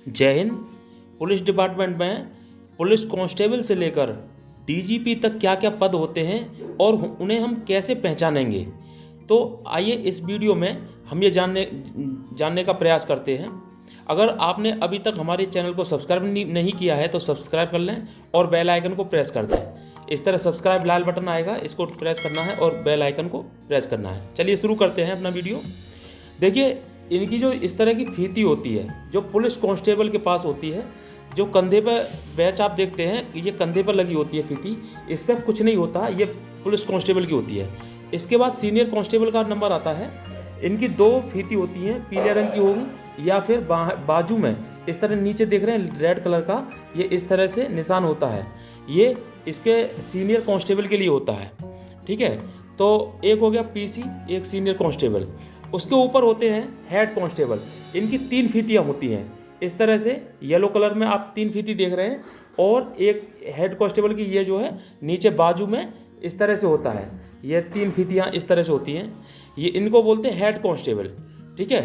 जय Hind. Police department में police constable से लेकर डीजीपी तक क्या क्या पद होते हैं और उन्हें हम कैसे पहचानेंगे, तो आइए इस वीडियो में हम ये जानने का प्रयास करते हैं। अगर आपने अभी तक हमारे चैनल को सब्सक्राइब नहीं किया है तो सब्सक्राइब कर लें और बेल आइकन को प्रेस कर दें। इस तरह सब्सक्राइब लाल बटन आएगा, इसको प्रेस करना है और बेल आइकन को प्रेस करना है। चलिए शुरू करते हैं अपना वीडियो। देखिए, इनकी जो इस तरह की फीती होती है जो पुलिस कांस्टेबल के पास होती है, जो कंधे पर बैच आप देखते हैं, ये कंधे पर लगी होती है फीती, इस पर कुछ नहीं होता, ये पुलिस कांस्टेबल की होती है। इसके बाद सीनियर कांस्टेबल का नंबर आता है। इनकी दो फीती होती हैं, पीले रंग की होंगी या फिर बाजू में इस तरह नीचे देख रहे हैं रेड कलर का, ये इस तरह से निशान होता है। ये इसके सीनियर कांस्टेबल के लिए होता है, ठीक है। तो एक हो गया पीसी, एक सीनियर कांस्टेबल। उसके ऊपर होते हैं हेड कांस्टेबल। इनकी 3 फीतियाँ होती हैं इस तरह से, येलो कलर में आप 3 फीती देख रहे हैं, और एक हेड कांस्टेबल की ये जो है नीचे बाजू में इस तरह से होता है। ये 3 फीतियाँ इस तरह से होती हैं, ये इनको बोलते हैं हेड कांस्टेबल, ठीक है।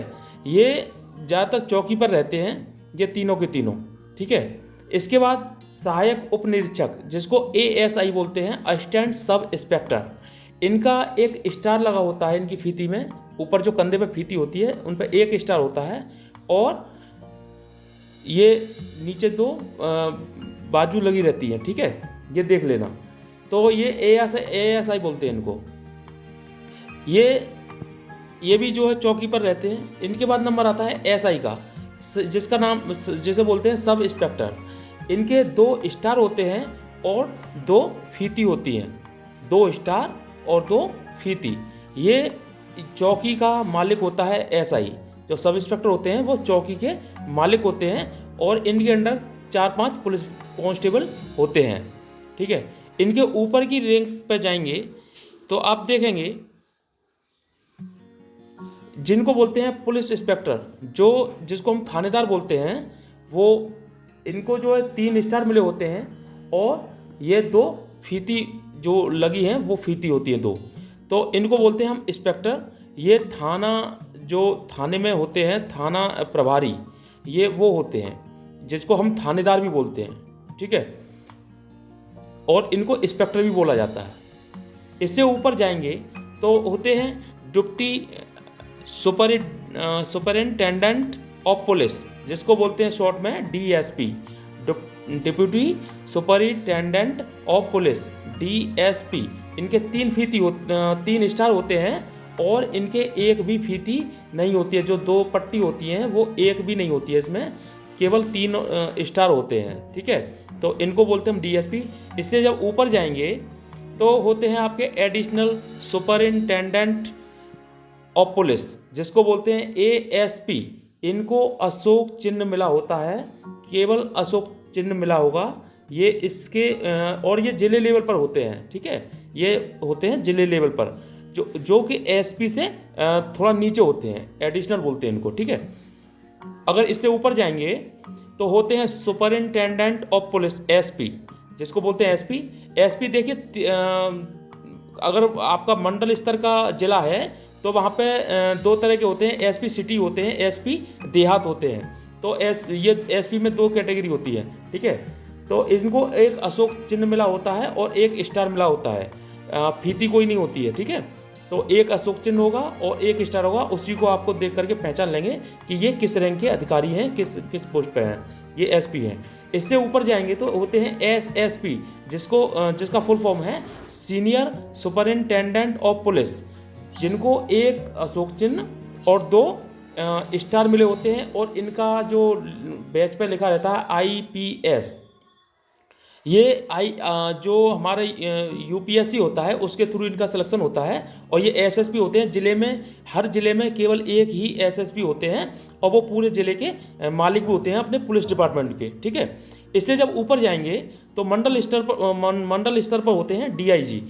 ये ज़्यादातर चौकी पर रहते हैं, ये तीनों के तीनों, ठीक है। इसके बाद सहायक उप निरीक्षक, जिसको ASI बोलते हैं, असिस्टेंट सब इंस्पेक्टर। इनका एक स्टार लगा होता है इनकी फीती में, ऊपर जो कंधे पे फीती होती है उन पर एक स्टार होता है, और ये नीचे 2 बाजू लगी रहती हैं, ठीक है, ये देख लेना। तो ये ASI बोलते हैं इनको। ये भी जो है चौकी पर रहते हैं। इनके बाद नंबर आता है SI का, जिसका नाम जिसे बोलते हैं सब इंस्पेक्टर। इनके 2 स्टार होते हैं और 2 फीती होती हैं, 2 स्टार और 2 फीती। ये चौकी का मालिक होता है SI। जो सब इंस्पेक्टर होते हैं वो चौकी के मालिक होते हैं, और इनके अंडर 4-5 पुलिस कांस्टेबल होते हैं, ठीक है। इनके ऊपर की रैंक पे जाएंगे तो आप देखेंगे जिनको बोलते हैं पुलिस इंस्पेक्टर, जिसको हम थानेदार बोलते हैं, वो इनको जो है 3 स्टार मिले होते हैं, और ये 2 फीती जो लगी हैं वो फीती होती हैं 2। तो इनको बोलते हैं हम इंस्पेक्टर। ये थाने में होते हैं थाना प्रभारी, ये वो होते हैं जिसको हम थानेदार भी बोलते हैं, ठीक है, और इनको इंस्पेक्टर भी बोला जाता है। इससे ऊपर जाएंगे तो होते हैं डिप्टी सुपरिटेंडेंट ऑफ पुलिस, जिसको बोलते हैं शॉर्ट में DSP, deputy superintendent of police, DSP। इनके 3 स्टार होते हैं, और इनके एक भी फीती नहीं होती है। जो 2 पट्टी होती हैं वो एक भी नहीं होती है, इसमें केवल 3 स्टार होते हैं, ठीक है। तो इनको बोलते हैं हम DSP। इससे जब ऊपर जाएंगे तो होते हैं आपके एडिशनल सुपरिटेंडेंट ऑफ पुलिस, जिसको बोलते हैं ASP। इनको अशोक चिन्ह मिला होता है, केवल अशोक चिन्ह मिला होगा ये इसके, और ये जिले लेवल पर होते हैं, ठीक है। ये होते हैं जिले लेवल पर, जो कि SP से थोड़ा नीचे होते हैं, एडिशनल बोलते हैं इनको, ठीक है। अगर इससे ऊपर जाएंगे तो होते हैं सुपरिटेंडेंट ऑफ पुलिस SP, जिसको बोलते हैं SP। देखिए, अगर आपका मंडल स्तर का जिला है तो वहाँ पे 2 तरह के होते हैं, SP सिटी होते हैं, SP देहात होते हैं। तो ये SP में 2 कैटेगरी होती है, ठीक है। तो इनको एक अशोक चिन्ह मिला होता है और एक स्टार मिला होता है, फीती कोई नहीं होती है, ठीक है। तो एक अशोक चिन्ह होगा और एक स्टार होगा, उसी को आपको देख करके पहचान लेंगे कि ये किस रैंक के अधिकारी हैं, किस पोस्ट पे हैं, ये SP हैं। इससे ऊपर जाएंगे तो होते हैं SSP, जिसका फुल फॉर्म है सीनियर सुपरिटेंडेंट ऑफ पुलिस, जिनको एक अशोक चिन्ह और 2 स्टार मिले होते हैं, और इनका जो बैच पे लिखा रहता है IPS। ये जो हमारे UPSC होता है उसके थ्रू इनका सिलेक्शन होता है, और ये SSP होते हैं। जिले में, हर जिले में केवल एक ही SSP होते हैं, और वो पूरे जिले के मालिक भी होते हैं अपने पुलिस डिपार्टमेंट के, ठीक है। इससे जब ऊपर जाएंगे तो मंडल स्तर पर होते हैं DIG,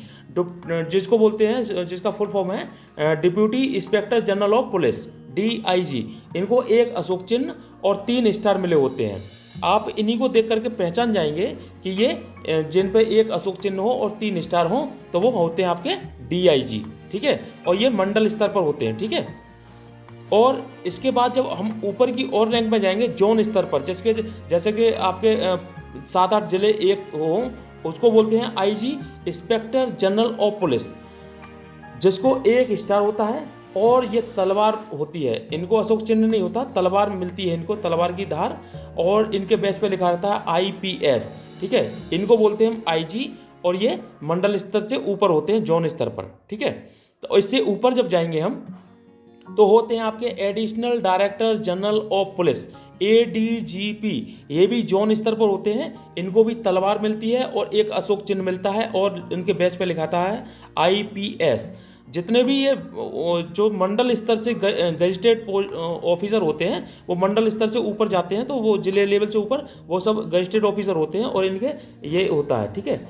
जिसको बोलते हैं, जिसका फुल फॉर्म है deputy inspector general of police, DIG। इनको एक अशोक चिन्ह और 3 स्टार मिले होते हैं। आप इन्हीं को देख करके पहचान जाएंगे कि ये जिन पे एक अशोक चिन्ह हो और 3 स्टार हो तो वो होते हैं आपके DIG, ठीक है, और ये मंडल स्तर पर होते हैं, ठीक है। और इसके बाद जब हम ऊपर की और रैंक में जाएंगे जोन स्तर पर, जैसे कि आपके 7-8 जिले एक हो, उसको बोलते हैं IG, inspector general of police, जिसको 1 स्टार होता है और ये तलवार होती है। इनको अशोक चिन्ह नहीं होता, तलवार मिलती है इनको, तलवार की धार, और इनके बैच पे लिखा रहता है आईपीएस। ठीक है, इनको बोलते हैं हम आईजी, और ये मंडल स्तर से ऊपर होते हैं, जोन स्तर पर। ठीक है, तो इससे ऊपर जब जाएंगे हम तो होते हैं आपके additional director general of police, ADGP. ये भी जोन स्तर पर होते हैं, इनको भी तलवार मिलती है और एक अशोक चिन्ह मिलता है, और इनके बैच पे लिखाता है आईपीएस। जितने भी ये जो मंडल स्तर से गजिस्ट्रेट ऑफिसर होते हैं, वो मंडल स्तर से ऊपर जाते हैं, तो वो जिले लेवल से ऊपर वो सब गजिस्ट्रेट ऑफिसर होते हैं, और इनके ये होता है। ठीक है,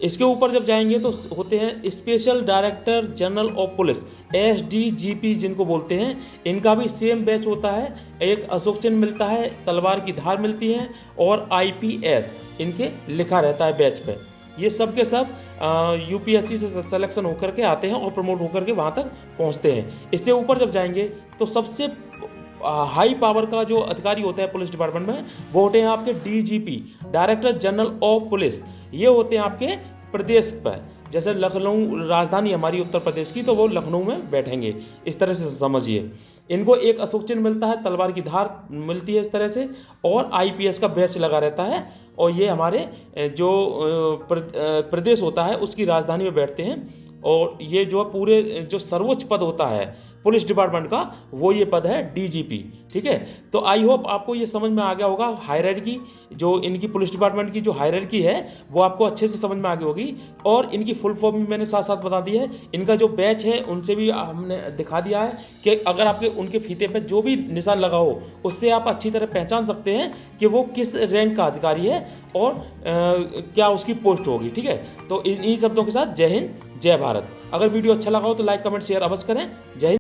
इसके ऊपर जब जाएंगे तो होते हैं special director general of police, SDGP जिनको बोलते हैं। इनका भी सेम बैच होता है, एक अशोक चिन्ह मिलता है, तलवार की धार मिलती है, और आईपीएस इनके लिखा रहता है बैच पे। ये सब के सब यूपीएससी से सिलेक्शन होकर के आते हैं और प्रमोट होकर के वहाँ तक पहुँचते हैं। इससे ऊपर जब जाएंगे तो सबसे हाई पावर का जो अधिकारी होता है पुलिस डिपार्टमेंट में, वो होते हैं आपके DGP, director general of police. ये होते हैं आपके प्रदेश पर, जैसे लखनऊ राजधानी हमारी उत्तर प्रदेश की, तो वो लखनऊ में बैठेंगे, इस तरह से समझिए। इनको एक अशोक चिन्ह मिलता है, तलवार की धार मिलती है इस तरह से, और आईपीएस का बैच लगा रहता है, और ये हमारे जो प्रदेश होता है उसकी राजधानी में बैठते हैं। और ये जो पूरे जो सर्वोच्च पद होता है पुलिस डिपार्टमेंट का, वो ये पद है डीजीपी। ठीक है, तो आई होप आपको ये समझ में आ गया होगा। हायरार्की जो इनकी पुलिस डिपार्टमेंट की जो हायरार्की है वो आपको अच्छे से समझ में आ गई होगी, और इनकी फुल फॉर्म भी मैंने साथ साथ बता दी है। इनका जो बैच है उनसे भी हमने दिखा दिया है कि अगर आपके उनके फीते पर जो भी निशान लगा हो, उससे आप अच्छी तरह पहचान सकते हैं कि वो किस रैंक का अधिकारी है और क्या उसकी पोस्ट होगी। ठीक है, तो इन्हीं शब्दों के साथ जय हिंद, जय भारत। अगर वीडियो अच्छा लगा हो तो लाइक, कमेंट, शेयर अवश्य करें। जय हिंद।